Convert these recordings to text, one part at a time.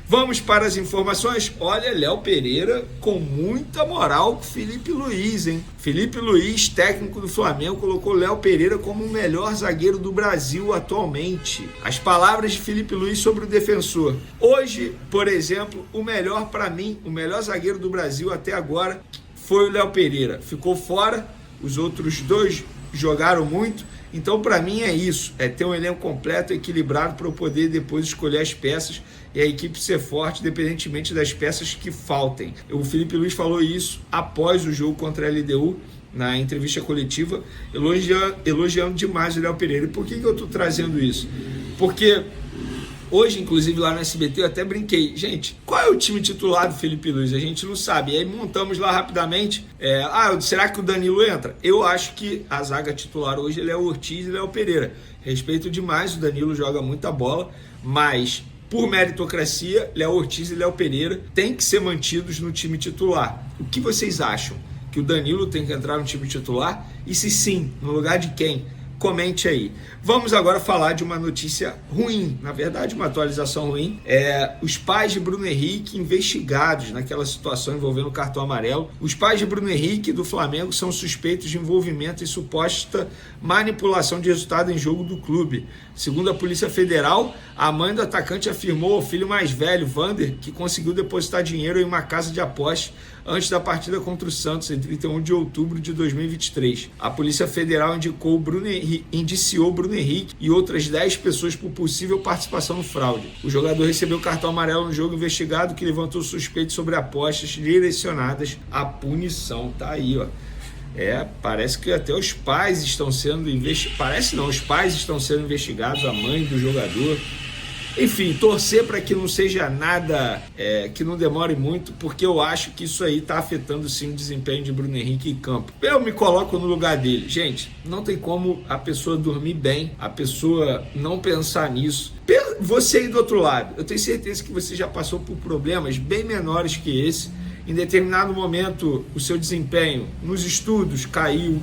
Vamos para as informações. Olha, Léo Pereira com muita moral com Felipe Luiz, hein? Felipe Luiz, técnico do Flamengo, colocou Léo Pereira como o melhor zagueiro do Brasil atualmente. As palavras de Felipe Luiz sobre o defensor. Hoje, por exemplo, o melhor para mim, o melhor zagueiro do Brasil até agora foi o Léo Pereira. Ficou fora, os outros dois jogaram muito. Então, para mim é isso, é ter um elenco completo, equilibrado, para eu poder depois escolher as peças e a equipe ser forte, independentemente das peças que faltem. O Felipe Luiz falou isso após o jogo contra a LDU, na entrevista coletiva, elogiando demais o Léo Pereira. E por que eu estou trazendo isso? Porque hoje, inclusive, lá no SBT, eu até brinquei. Gente, qual é o time titular do Felipe Luiz? A gente não sabe. E aí montamos lá rapidamente. Será que o Danilo entra? Eu acho que a zaga titular hoje ele é o Ortiz e Léo Pereira. Respeito demais, o Danilo joga muita bola, mas por meritocracia, Léo Ortiz e Léo Pereira têm que ser mantidos no time titular. O que vocês acham? Que o Danilo tem que entrar no time titular? E se sim, no lugar de quem? Comente aí. Vamos agora falar de uma notícia ruim, na verdade uma atualização ruim. Os pais de Bruno Henrique investigados naquela situação envolvendo o cartão amarelo. Os pais de Bruno Henrique do Flamengo são suspeitos de envolvimento em suposta manipulação de resultado em jogo do clube. Segundo a Polícia Federal, a mãe do atacante afirmou ao filho mais velho, Vander, que conseguiu depositar dinheiro em uma casa de apostas antes da partida contra o Santos, em 31 de outubro de 2023. A Polícia Federal indiciou Bruno Henrique e outras 10 pessoas por possível participação no fraude. O jogador recebeu cartão amarelo no jogo investigado, que levantou suspeitos sobre apostas direcionadas à punição. Tá aí, ó. Parece que até os pais estão sendo investigados. Parece não, os pais estão sendo investigados, a mãe do jogador. Enfim, torcer para que não seja nada, que não demore muito, porque eu acho que isso aí está afetando sim o desempenho de Bruno Henrique em campo. Eu me coloco no lugar dele. Gente, não tem como a pessoa dormir bem, a pessoa não pensar nisso. Você aí do outro lado, eu tenho certeza que você já passou por problemas bem menores que esse. Em determinado momento, o seu desempenho nos estudos caiu,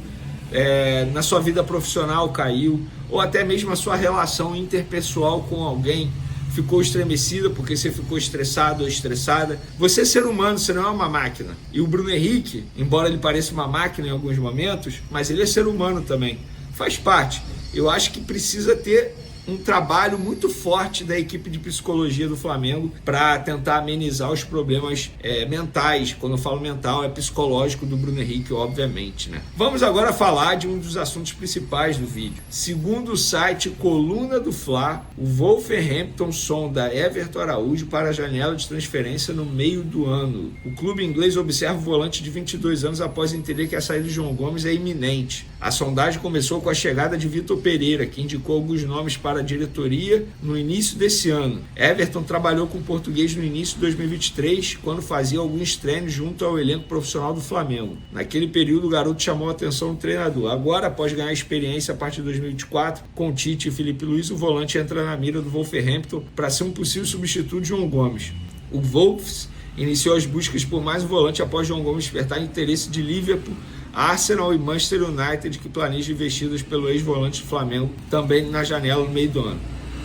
na sua vida profissional caiu, ou até mesmo a sua relação interpessoal com alguém ficou estremecida porque você ficou estressado ou estressada. Você é ser humano, você não é uma máquina. E o Bruno Henrique, embora ele pareça uma máquina em alguns momentos, mas ele é ser humano também. Faz parte. Eu acho que precisa ter um trabalho muito forte da equipe de psicologia do Flamengo para tentar amenizar os problemas mentais. Quando eu falo mental, é psicológico do Bruno Henrique, obviamente, né? Vamos agora falar de um dos assuntos principais do vídeo. Segundo o site Coluna do Fla, o Wolverhampton sonda Everton Araújo para a janela de transferência no meio do ano. O clube inglês observa o volante de 22 anos após entender que a saída de João Gomes é iminente. A sondagem começou com a chegada de Vitor Pereira, que indicou alguns nomes para a diretoria no início desse ano. Everton trabalhou com o português no início de 2023, quando fazia alguns treinos junto ao elenco profissional do Flamengo. Naquele período, o garoto chamou a atenção do treinador. Agora, após ganhar experiência a partir de 2024, com Tite e Felipe Luiz, o volante entra na mira do Wolverhampton para ser um possível substituto de João Gomes. O Wolves iniciou as buscas por mais um volante após João Gomes despertar interesse de Liverpool, Arsenal e Manchester United, que planejam investidas pelo ex-volante do Flamengo também na janela no meio do ano.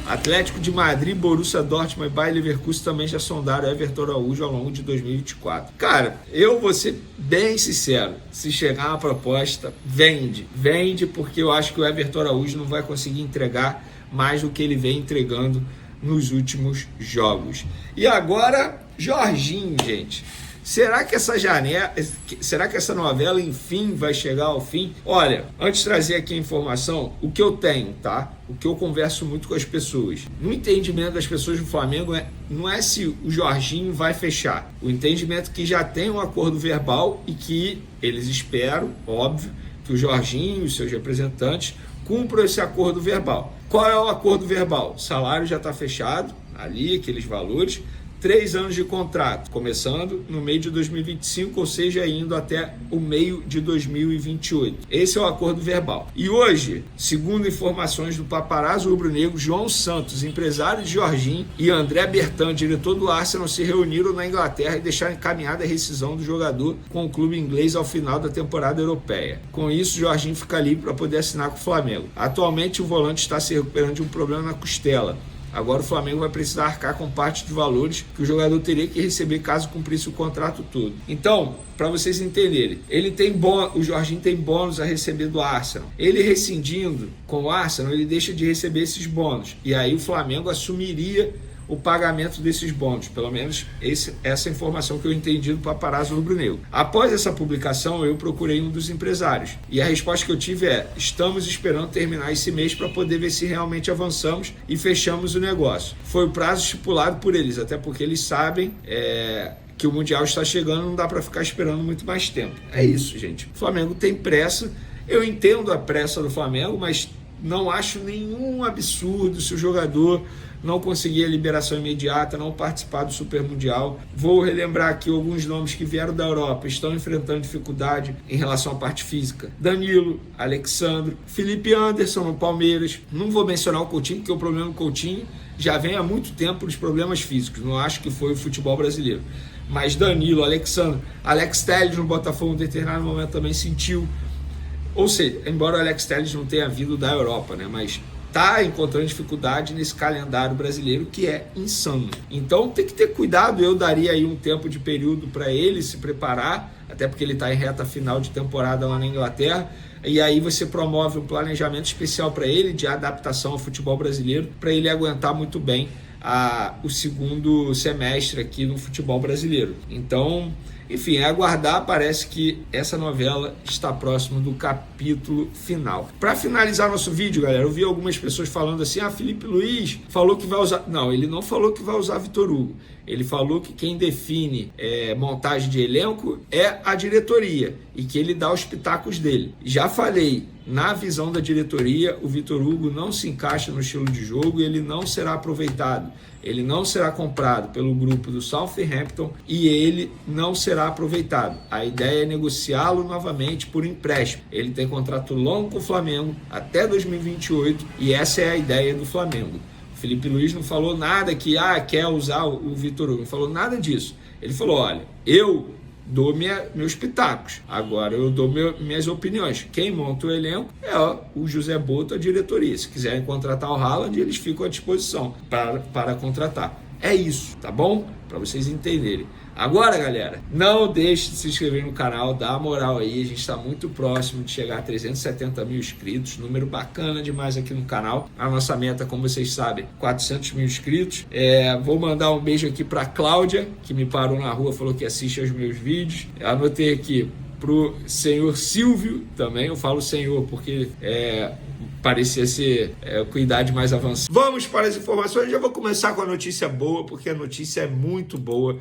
Atlético de Madrid, Borussia Dortmund e Bayer Leverkusen também já sondaram Everton Araújo ao longo de 2024. Cara, eu vou ser bem sincero, se chegar uma proposta, vende, porque eu acho que o Everton Araújo não vai conseguir entregar mais do que ele vem entregando nos últimos jogos. E agora, Jorginho, gente. Será que essa novela, enfim, vai chegar ao fim? Olha, antes de trazer aqui a informação, o que eu tenho, tá? O que eu converso muito com as pessoas. No entendimento das pessoas do Flamengo, não é se o Jorginho vai fechar. O entendimento que já tem um acordo verbal e que eles esperam, óbvio, que o Jorginho e os seus representantes cumpram esse acordo verbal. Qual é o acordo verbal? O salário já está fechado, ali, aqueles valores. 3 anos de contrato, começando no meio de 2025, ou seja, indo até o meio de 2028. Esse é o acordo verbal. E hoje, segundo informações do paparazzo rubro-negro, João Santos, empresário de Jorginho, e André Bertan, diretor do Arsenal, se reuniram na Inglaterra e deixaram encaminhada a rescisão do jogador com o clube inglês ao final da temporada europeia. Com isso, Jorginho fica livre para poder assinar com o Flamengo. Atualmente, o volante está se recuperando de um problema na costela. Agora o Flamengo vai precisar arcar com parte de valores que o jogador teria que receber caso cumprisse o contrato todo. Então, para vocês entenderem, o Jorginho tem bônus a receber do Arsenal. Ele rescindindo com o Arsenal, ele deixa de receber esses bônus. E aí o Flamengo assumiria o pagamento desses bônus, pelo menos essa informação que eu entendi do paparazzo rubro-negro. Após essa publicação, eu procurei um dos empresários e a resposta que eu tive é: estamos esperando terminar esse mês para poder ver se realmente avançamos e fechamos o negócio. Foi o prazo estipulado por eles, até porque eles sabem que o Mundial está chegando, não dá para ficar esperando muito mais tempo. É isso, gente. O Flamengo tem pressa, eu entendo a pressa do Flamengo, mas não acho nenhum absurdo se o jogador não conseguir a liberação imediata, não participar do Super Mundial. Vou relembrar aqui alguns nomes que vieram da Europa, estão enfrentando dificuldade em relação à parte física. Danilo, Alexandre, Felipe Anderson no Palmeiras. Não vou mencionar o Coutinho, porque o problema do Coutinho já vem há muito tempo dos problemas físicos. Não acho que foi o futebol brasileiro. Mas Danilo, Alexandre, Alex Telles no Botafogo em determinado momento também sentiu. Ou seja, embora o Alex Telles não tenha vindo da Europa, né, mas está encontrando dificuldade nesse calendário brasileiro que é insano. Então tem que ter cuidado, eu daria aí um tempo de período para ele se preparar, até porque ele está em reta final de temporada lá na Inglaterra, e aí você promove um planejamento especial para ele de adaptação ao futebol brasileiro, para ele aguentar muito bem o segundo semestre aqui no futebol brasileiro. Então, enfim, é aguardar. Parece que essa novela está próximo do capítulo final. Para finalizar nosso vídeo, galera, eu vi algumas pessoas falando assim: Felipe Luiz falou que vai usar... Não, ele não falou que vai usar Vitor Hugo. Ele falou que quem define montagem de elenco é a diretoria e que ele dá os pitacos dele. Já falei, na visão da diretoria, o Vitor Hugo não se encaixa no estilo de jogo e ele não será aproveitado. Ele não será comprado pelo grupo do Southampton e ele não será aproveitado. A ideia é negociá-lo novamente por empréstimo. Ele tem contrato longo com o Flamengo até 2028 e essa é a ideia do Flamengo. Felipe Luiz não falou nada que quer usar o Vitor Hugo, não falou nada disso. Ele falou: olha, eu dou meus pitacos, agora eu dou minhas opiniões. Quem monta o elenco é o José Boto, a diretoria. Se quiserem contratar o Haaland, eles ficam à disposição para contratar. É isso, tá bom? Para vocês entenderem. Agora, galera, não deixe de se inscrever no canal, dá uma moral aí, a gente está muito próximo de chegar a 370 mil inscritos, número bacana demais aqui no canal. A nossa meta, como vocês sabem, 400 mil inscritos. Vou mandar um beijo aqui para Cláudia, que me parou na rua, falou que assiste aos meus vídeos. Anotei aqui pro senhor Silvio também, eu falo senhor porque parecia ser com idade mais avançada. Vamos para as informações, já vou começar com a notícia boa, porque a notícia é muito boa.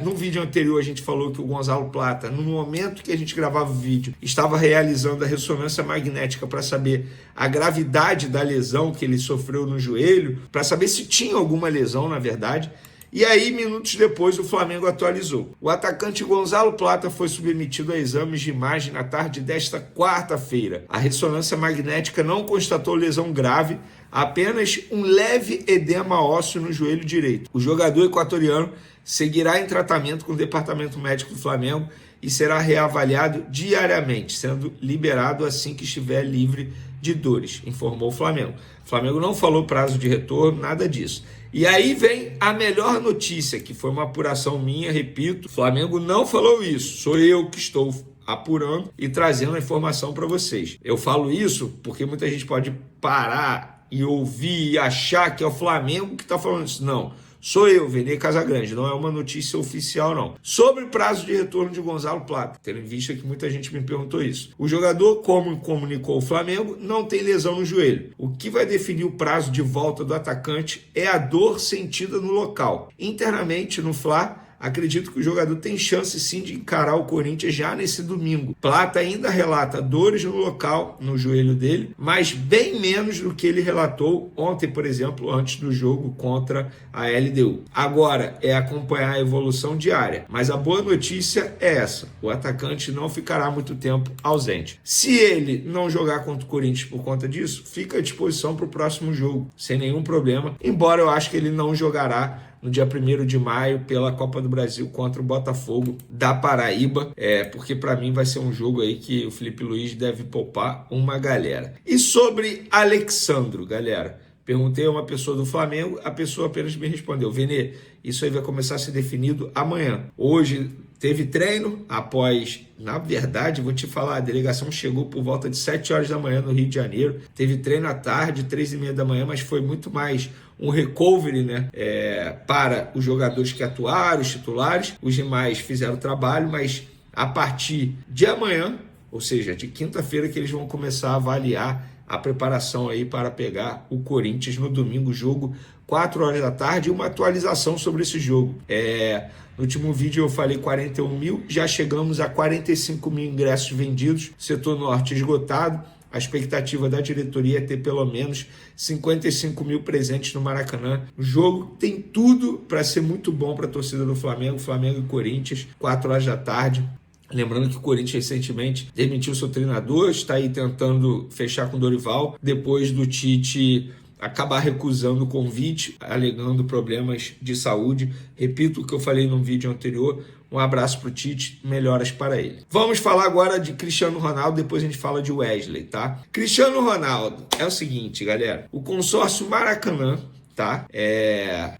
No vídeo anterior a gente falou que o Gonzalo Plata, no momento que a gente gravava o vídeo, estava realizando a ressonância magnética para saber a gravidade da lesão que ele sofreu no joelho, para saber se tinha alguma lesão, na verdade. E aí, minutos depois, o Flamengo atualizou. O atacante Gonzalo Plata foi submetido a exames de imagem na tarde desta quarta-feira. A ressonância magnética não constatou lesão grave, apenas um leve edema ósseo no joelho direito. O jogador equatoriano seguirá em tratamento com o departamento médico do Flamengo e será reavaliado diariamente, sendo liberado assim que estiver livre de dores, informou o Flamengo. O Flamengo não falou prazo de retorno, nada disso. E aí vem a melhor notícia, que foi uma apuração minha, repito, o Flamengo não falou isso, sou eu que estou apurando e trazendo a informação para vocês. Eu falo isso porque muita gente pode parar e ouvir e achar que é o Flamengo que está falando isso. Não, sou eu, Vene Casagrande, não é uma notícia oficial não. Sobre o prazo de retorno de Gonzalo Plata, tendo em vista que muita gente me perguntou isso. O jogador, como comunicou o Flamengo, não tem lesão no joelho. O que vai definir o prazo de volta do atacante é a dor sentida no local. Internamente, no Fla, acredito que o jogador tem chance sim de encarar o Corinthians já nesse domingo. Plata ainda relata dores no local, no joelho dele, mas bem menos do que ele relatou ontem, por exemplo, antes do jogo contra a LDU. Agora é acompanhar a evolução diária, mas a boa notícia é essa: o atacante não ficará muito tempo ausente. Se ele não jogar contra o Corinthians por conta disso, fica à disposição para o próximo jogo, sem nenhum problema, embora eu acho que ele não jogará no dia 1º de maio pela Copa do Brasil contra o Botafogo da Paraíba, porque para mim vai ser um jogo aí que o Felipe Luiz deve poupar uma galera. E sobre Alexandro, galera, Perguntei a uma pessoa do Flamengo, a pessoa apenas me respondeu: Vene, isso aí vai começar a ser definido amanhã. Hoje teve treino após, na verdade, vou te falar, a delegação chegou por volta de 7 horas da manhã no Rio de Janeiro, teve treino à tarde, 3h30 da manhã, mas foi muito mais um recovery, né, para os jogadores que atuaram, os titulares, os demais fizeram o trabalho, mas a partir de amanhã, ou seja, de quinta-feira, que eles vão começar a avaliar a preparação aí para pegar o Corinthians no domingo, jogo 4 horas da tarde, e uma atualização sobre esse jogo. No último vídeo eu falei 41 mil, já chegamos a 45 mil ingressos vendidos, setor norte esgotado. A expectativa da diretoria é ter pelo menos 55 mil presentes no Maracanã. O jogo tem tudo para ser muito bom para a torcida do Flamengo, Flamengo e Corinthians, 4 horas da tarde. Lembrando que o Corinthians recentemente demitiu seu treinador, está aí tentando fechar com o Dorival, depois do Tite acabar recusando o convite, alegando problemas de saúde. Repito o que eu falei no vídeo anterior, um abraço para o Tite, melhoras para ele. Vamos falar agora de Cristiano Ronaldo, depois a gente fala de Wesley, tá? Cristiano Ronaldo, é o seguinte, galera, o consórcio Maracanã, tá?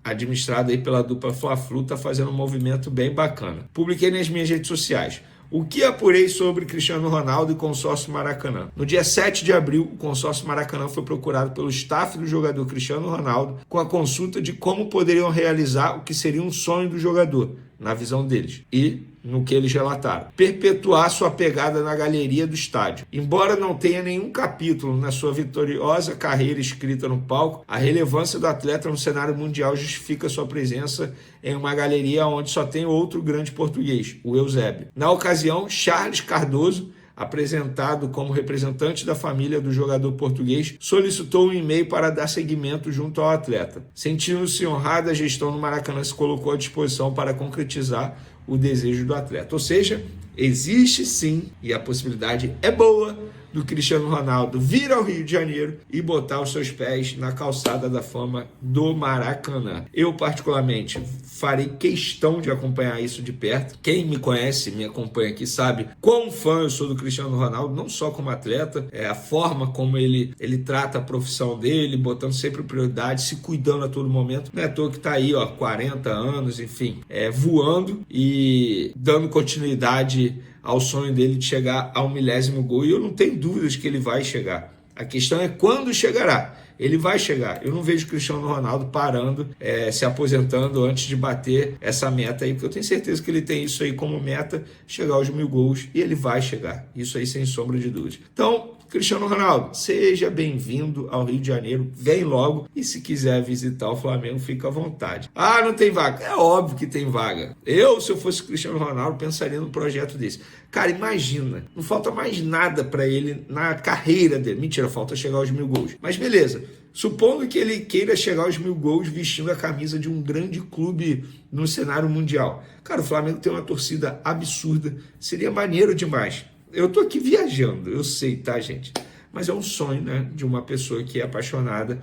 Administrado aí pela dupla Fla-Flu, tá fazendo um movimento bem bacana. Publiquei nas minhas redes sociais. O que apurei sobre Cristiano Ronaldo e consórcio Maracanã? No dia 7 de abril, o consórcio Maracanã foi procurado pelo staff do jogador Cristiano Ronaldo com a consulta de como poderiam realizar o que seria um sonho do jogador, na visão deles, e no que eles relataram: perpetuar sua pegada na galeria do estádio. Embora não tenha nenhum capítulo na sua vitoriosa carreira escrita no palco, a relevância do atleta no cenário mundial justifica sua presença em uma galeria onde só tem outro grande português, o Eusébio. Na ocasião, Charles Cardoso, apresentado como representante da família do jogador português, solicitou um e-mail para dar seguimento junto ao atleta. Sentindo-se honrada, a gestão do Maracanã se colocou à disposição para concretizar o desejo do atleta. Ou seja, existe sim, e a possibilidade é boa, do Cristiano Ronaldo vir ao Rio de Janeiro e botar os seus pés na calçada da fama do Maracanã. Eu, particularmente, farei questão de acompanhar isso de perto. Quem me conhece, me acompanha aqui, sabe quão fã eu sou do Cristiano Ronaldo, não só como atleta, a forma como ele trata a profissão dele, botando sempre prioridade, se cuidando a todo momento. Não é à toa que tá aí, 40 anos, enfim, voando e dando continuidade ao sonho dele de chegar ao 1000º gol, e eu não tenho dúvidas que ele vai chegar. A questão é quando chegará. Ele vai chegar. Eu não vejo o Cristiano Ronaldo parando, se aposentando antes de bater essa meta aí, porque eu tenho certeza que ele tem isso aí como meta, chegar aos 1000 gols, e ele vai chegar. Isso aí sem sombra de dúvida. Então, Cristiano Ronaldo, seja bem-vindo ao Rio de Janeiro, vem logo, e se quiser visitar o Flamengo, fica à vontade. Ah, não tem vaga? É óbvio que tem vaga. Se eu fosse Cristiano Ronaldo, pensaria num projeto desse. Cara, imagina, não falta mais nada para ele na carreira dele. Mentira, falta chegar aos 1000 gols. Mas beleza, supondo que ele queira chegar aos 1000 gols vestindo a camisa de um grande clube no cenário mundial. Cara, o Flamengo tem uma torcida absurda, seria maneiro demais. Eu tô aqui viajando, eu sei, tá, gente? Mas é um sonho, né, de uma pessoa que é apaixonada,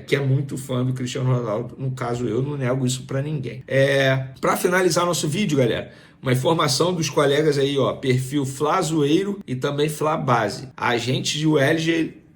que é muito fã do Cristiano Ronaldo. No caso, eu não nego isso para ninguém. Para finalizar nosso vídeo, galera, uma informação dos colegas aí, perfil Flazoeiro e também Flabase. Agentes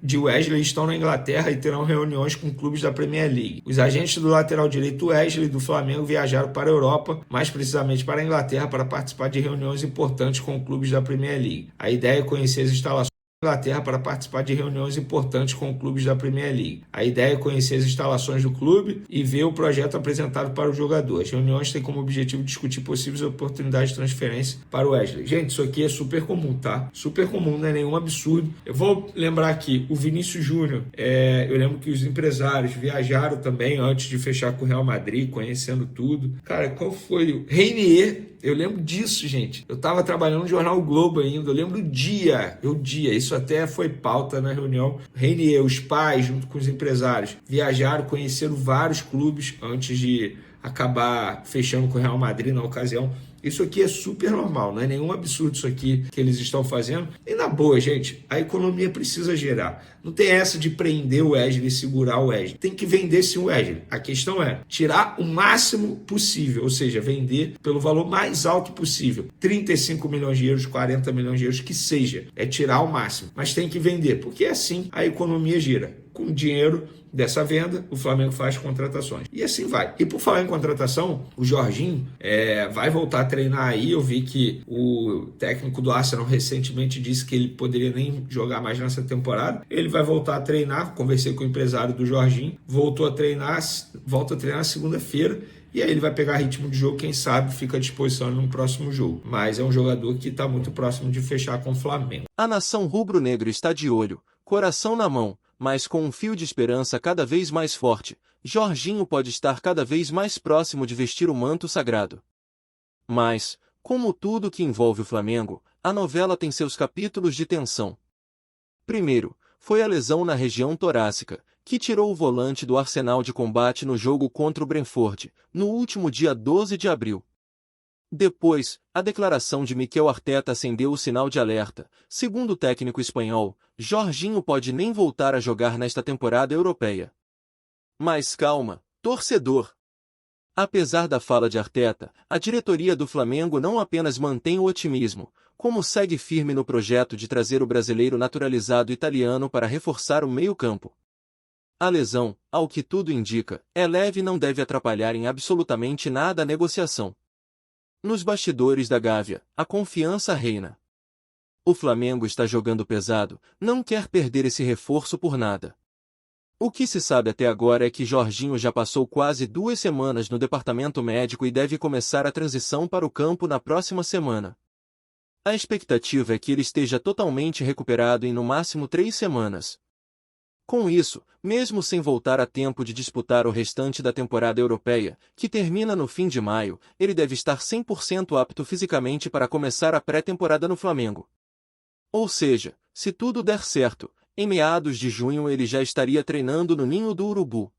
de Wesley estão na Inglaterra e terão reuniões com clubes da Premier League. Os agentes do lateral direito Wesley do Flamengo viajaram para a Europa, mais precisamente para a Inglaterra, para participar de reuniões importantes com clubes da Premier League. A ideia é conhecer as instalações Inglaterra para participar de reuniões importantes com clubes da Premier League. A ideia é conhecer as instalações do clube e ver o projeto apresentado para o jogador. As reuniões têm como objetivo discutir possíveis oportunidades de transferência para o Wesley. Gente, isso aqui é super comum, tá? Super comum, não é nenhum absurdo. Eu vou lembrar aqui, o Vinícius Júnior, eu lembro que os empresários viajaram também antes de fechar com o Real Madrid, conhecendo tudo. Cara, qual foi o Reinier? Eu lembro disso, gente. Eu estava trabalhando no jornal o Globo ainda. Eu lembro o dia. Isso até foi pauta na reunião. Reinier, os pais, junto com os empresários, viajaram, conheceram vários clubes antes de acabar fechando com o Real Madrid na ocasião. Isso aqui é super normal, não é nenhum absurdo isso aqui que eles estão fazendo. E na boa, gente, a economia precisa gerar. Não tem essa de prender o Wesley e segurar o Wesley. Tem que vender sim o Wesley. A questão é tirar o máximo possível, ou seja, vender pelo valor mais alto possível. 35 milhões de euros, 40 milhões de euros, que seja. É tirar o máximo. Mas tem que vender, porque assim a economia gira. com dinheiro dessa venda, o Flamengo faz contratações. E assim vai. E por falar em contratação, o Jorginho vai voltar a treinar aí. Eu vi que o técnico do Arsenal recentemente disse que ele poderia nem jogar mais nessa temporada. Ele vai voltar a treinar. Conversei com o empresário do Jorginho. Volta a treinar segunda-feira. E aí ele vai pegar ritmo de jogo, quem sabe fica à disposição no próximo jogo. Mas é um jogador que está muito próximo de fechar com o Flamengo. A nação rubro-negra está de olho, coração na mão, mas com um fio de esperança cada vez mais forte. Jorginho pode estar cada vez mais próximo de vestir o manto sagrado. Mas, como tudo que envolve o Flamengo, a novela tem seus capítulos de tensão. Primeiro, foi a lesão na região torácica, que tirou o volante do arsenal de combate no jogo contra o Brentford, no último dia 12 de abril. Depois, a declaração de Mikel Arteta acendeu o sinal de alerta. Segundo o técnico espanhol, Jorginho pode nem voltar a jogar nesta temporada europeia. Mas calma, torcedor! Apesar da fala de Arteta, a diretoria do Flamengo não apenas mantém o otimismo, como segue firme no projeto de trazer o brasileiro naturalizado italiano para reforçar o meio-campo. A lesão, ao que tudo indica, é leve e não deve atrapalhar em absolutamente nada a negociação. Nos bastidores da Gávea, a confiança reina. O Flamengo está jogando pesado, não quer perder esse reforço por nada. O que se sabe até agora é que Jorginho já passou quase 2 semanas no departamento médico e deve começar a transição para o campo na próxima semana. A expectativa é que ele esteja totalmente recuperado em no máximo 3 semanas. Com isso, mesmo sem voltar a tempo de disputar o restante da temporada europeia, que termina no fim de maio, ele deve estar 100% apto fisicamente para começar a pré-temporada no Flamengo. Ou seja, se tudo der certo, em meados de junho ele já estaria treinando no Ninho do Urubu.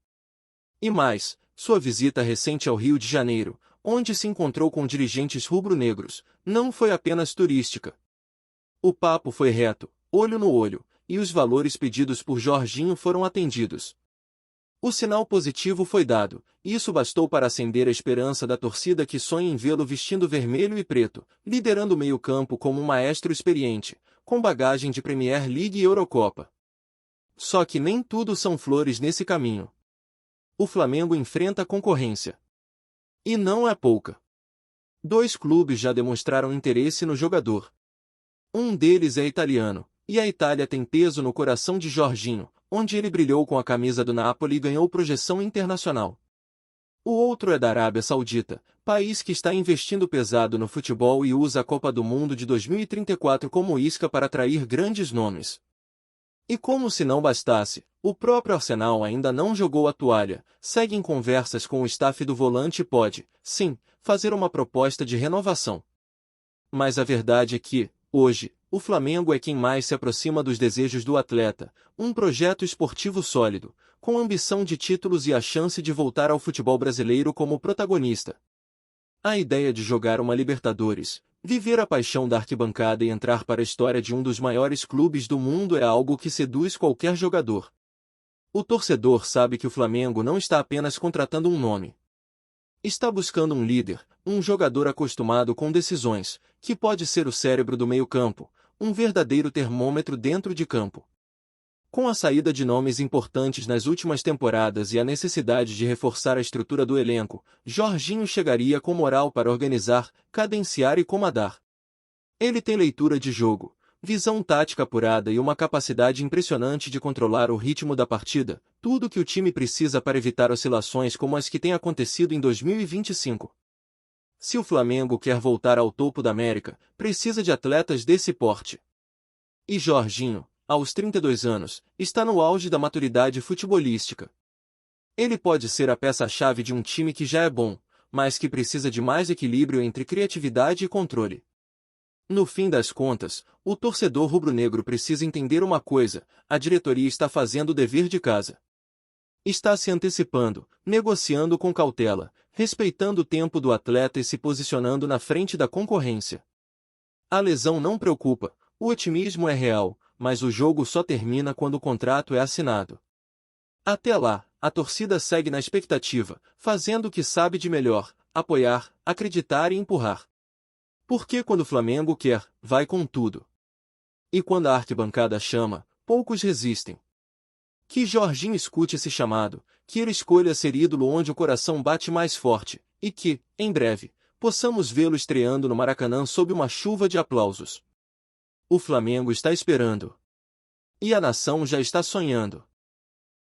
E mais, sua visita recente ao Rio de Janeiro, onde se encontrou com dirigentes rubro-negros, não foi apenas turística. O papo foi reto, olho no olho, e os valores pedidos por Jorginho foram atendidos. O sinal positivo foi dado, e isso bastou para acender a esperança da torcida que sonha em vê-lo vestindo vermelho e preto, liderando o meio-campo como um maestro experiente, com bagagem de Premier League e Eurocopa. Só que nem tudo são flores nesse caminho. O Flamengo enfrenta concorrência. E não é pouca. 2 clubes já demonstraram interesse no jogador. Um deles é italiano, e a Itália tem peso no coração de Jorginho, onde ele brilhou com a camisa do Napoli e ganhou projeção internacional. O outro é da Arábia Saudita, país que está investindo pesado no futebol e usa a Copa do Mundo de 2034 como isca para atrair grandes nomes. E como se não bastasse, o próprio Arsenal ainda não jogou a toalha, segue em conversas com o staff do volante e pode, sim, fazer uma proposta de renovação. Mas a verdade é que, hoje, o Flamengo é quem mais se aproxima dos desejos do atleta, um projeto esportivo sólido, com ambição de títulos e a chance de voltar ao futebol brasileiro como protagonista. A ideia de jogar uma Libertadores, viver a paixão da arquibancada e entrar para a história de um dos maiores clubes do mundo é algo que seduz qualquer jogador. O torcedor sabe que o Flamengo não está apenas contratando um nome. Está buscando um líder, um jogador acostumado com decisões, que pode ser o cérebro do meio-campo, um verdadeiro termômetro dentro de campo. Com a saída de nomes importantes nas últimas temporadas e a necessidade de reforçar a estrutura do elenco, Jorginho chegaria com moral para organizar, cadenciar e comandar. Ele tem leitura de jogo, visão tática apurada e uma capacidade impressionante de controlar o ritmo da partida, tudo que o time precisa para evitar oscilações como as que têm acontecido em 2025. Se o Flamengo quer voltar ao topo da América, precisa de atletas desse porte. E Jorginho, aos 32 anos, está no auge da maturidade futebolística. Ele pode ser a peça-chave de um time que já é bom, mas que precisa de mais equilíbrio entre criatividade e controle. No fim das contas, o torcedor rubro-negro precisa entender uma coisa: a diretoria está fazendo o dever de casa. Está se antecipando, negociando com cautela, respeitando o tempo do atleta e se posicionando na frente da concorrência. A lesão não preocupa, o otimismo é real, mas o jogo só termina quando o contrato é assinado. Até lá, a torcida segue na expectativa, fazendo o que sabe de melhor: apoiar, acreditar e empurrar. Porque quando o Flamengo quer, vai com tudo. E quando a arquibancada chama, poucos resistem. Que Jorginho escute esse chamado, que ele escolha ser ídolo onde o coração bate mais forte, e que, em breve, possamos vê-lo estreando no Maracanã sob uma chuva de aplausos. O Flamengo está esperando. E a nação já está sonhando.